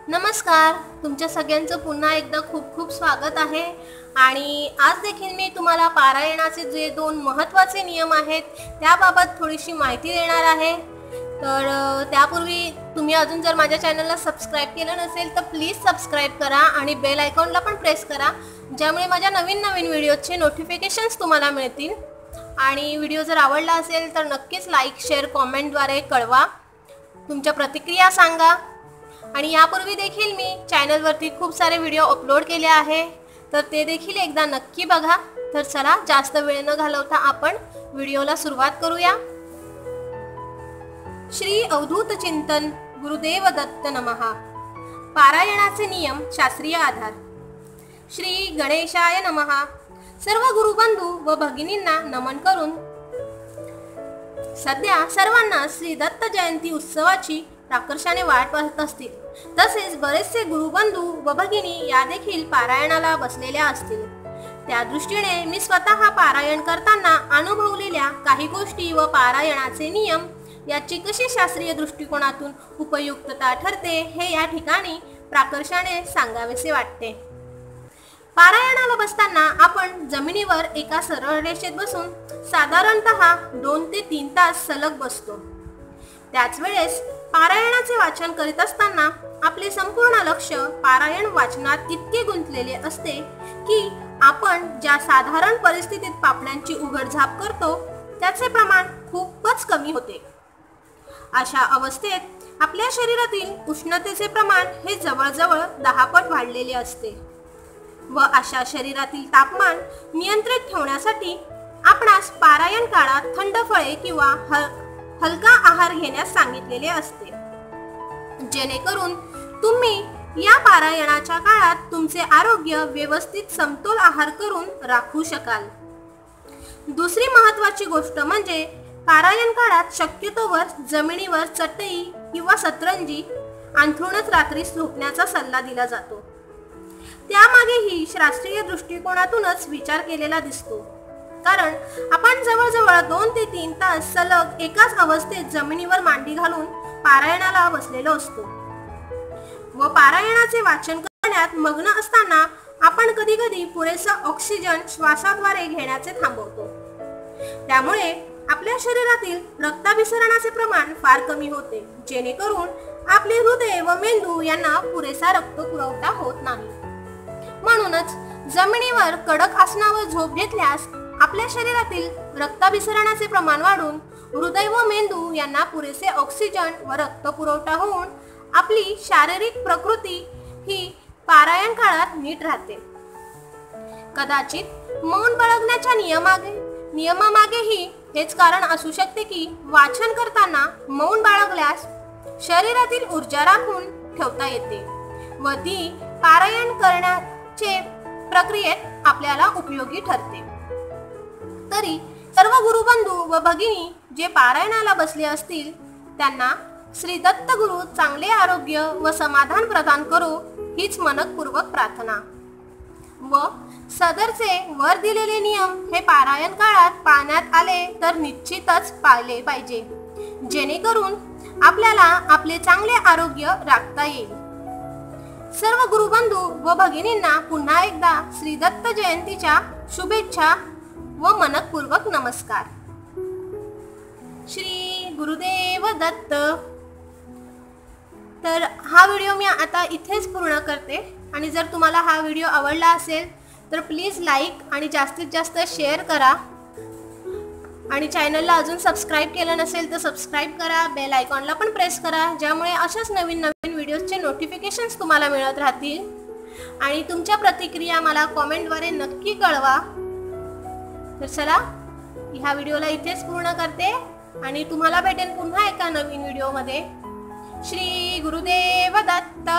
नमस्कार, तुमच्या सगळ्यांचं पुन्हा एकदा खूप खूप स्वागत आहे। आणि आज देखील मी तुम्हाला पारायणाचे जे दोन महत्त्वाचे नियम आहेत त्याबाबत थोडीशी माहिती देणार आहे। तर त्यापूर्वी तुम्ही अजून जर माझ्या चॅनलला सबस्क्राइब केलं नसेल तर प्लीज सबस्क्राइब करा आणि बेल आयकॉनला पण प्रेस करा, ज्यामुळे माझ्या नवीन व्हिडिओचे नोटिफिकेशन्स तुम्हाला मिळतील। आणि व्हिडिओ जर आवडला असेल तर नक्कीच लाईक, शेअर, कमेंटद्वारे कळवा, तुमच्या प्रतिक्रिया सांगा। आणि यापूर्वी देखील मी चॅनलवरती खूप सारे व्हिडिओ अपलोड केले आहे, तर ते देखील एकदा नक्की बघा। तर चला जास्त वेळ न घालवता आपण व्हिडिओला सुरुवात करूया। श्री अवधूत चिंतन गुरुदेव दत्त नमः। पारायणाचे नियम, शास्त्रीय आधार। श्री गणेशाय नमः। सर्व गुरुबंधू व भगिनींना नमन करून सध्या सर्वांना श्री दत्त जयंती उत्सवाची प्राकर्षाने वाट पाहत असतील। तसेच बरेचसे गुरुबंधू व भगिनी या देखील पारायणाला बसलेल्या असतील। त्या दृष्टीने मी स्वतः पारायण करताना अनुभवलेल्या काही गोष्टी व पारायणाचे नियम याची कशी शास्त्रीय दृष्टिकोनातून उपयुक्तता ठरते हे या ठिकाणी प्राकर्षाने सांगावेसे वाटते। पारायणाला बसताना आपण जमिनीवर एका सरळ रेषेत बसून साधारणतः 2 ते 3 तास सलग बसतो। त्याच वेळेस पारायणाचे वाचन करीत असताना आपले संपूर्ण लक्ष पारायण वाचनात इतके गुंतलेले असते की आपण ज्या साधारण परिस्थितीत पापण्यांची उघडझाप करतो त्याचे प्रमाण खूपच कमी होते। अशा अवस्थेत आपल्या शरीरातील उष्णतेचे प्रमाण हे जवळजवळ 10 पट वाढलेले असते व अशा शरीरातील तापमान नियंत्रित ठेवण्यासाठी आपणास पारायण काळात थंड फळे किंवा हलका आहार घेण्यास सांगितलेले असते, जेणेकरून तुम्ही या पारायणाच्या काळात तुमचे आरोग्य व्यवस्थित समतोल आहार करून राखू शकाल। दुसरी महत्त्वाची गोष्ट म्हणजे पारायण काळात शक्यतोवर जमिनीवर चटई किंवा सतरंजी अंथरूनच रात्री झोपण्याचा सल्ला दिला जातो। त्यामागेही शास्त्रीय दृष्टिकोनातूनच विचार केलेला दिसतो, कारण आपण जवळजवळ 2 ते 3 तास सलग एकाच अवस्थेत जमिनीवर मांडी घालून पारायणाला बसलेलो असतो व पारायणाचे वाचन करण्यात मग्न असताना आपण कधी कधी पुरेसा ऑक्सिजन श्वासाद्वारे घेण्याचे थांबवतो। त्यामुळे आपल्या शरीरातील रक्ताभिसरणाचे प्रमाण फार कमी होते, जेणेकरून आपले हृदय व मेंदू यांना पुरेसा रक्त पुरवठा होत नाही। म्हणूनच जमिनीवर कडक आसनावर झोप घेतल्यास आपल्या शरीरातील रक्ताभिसरणाचे प्रमाण वाढून हृदय व मेंदू यांना पुरेसे ऑक्सिजन व रक्त पुरवठा होऊन आपली शारीरिक प्रकृती ही पारायण काळात नीट राहते। कदाचित मौन बाळगण्याच्या नियमामागेही हेच कारण असू शकते की वाचन करताना मौन बाळगल्यास शरीरातील ऊर्जा राखून ठेवता येते व ती पारायण करण्याचे प्रक्रियेत आपल्याला उपयोगी ठरते। तरी सर्व गुरुबंधू व भगिनी जे पारायणाला बसले असतील त्यांना श्री दत्त गुरु चांगले आरोग्य व समाधान प्रदान करो हीच मनपूर्वक प्रार्थना। व सदरचे वर दिलेले नियम हे पारायण काळात पाळण्यात आले तर निश्चितच पाळले पाहिजे, जेणेकरून आपल्याला आपले चांगले आरोग्य राखता येईल। सर्व गुरुबंधू व भगिनींना पुन्हा एकदा श्री दत्त जयंतीच्या शुभेच्छा व मनपूर्वक नमस्कार। श्री गुरुदेव दत्त। तर हा व्हिडिओ मी आता इथेच पूर्ण करते आणि जर तुम्हाला हा व्हिडिओ आवडला असेल तर प्लीज लाईक आणि जास्तीत जास्त शेअर करा आणि चॅनलला अजून सबस्क्राइब केलं नसेल तर सबस्क्राइब करा, बेल आयकॉनला पण प्रेस करा, ज्यामुळे अशाच नवीन व्हिडिओजचे नोटिफिकेशन्स तुम्हाला मिळत राहतील। आणि तुमच्या प्रतिक्रिया मला कमेंटद्वारे नक्की कळवा। तर चला ह्या व्हिडिओला इथेच पूर्ण करते आणि तुम्हाला भेटेन पुन्हा एका नवीन व्हिडिओमध्ये। श्री गुरुदेव दत्त।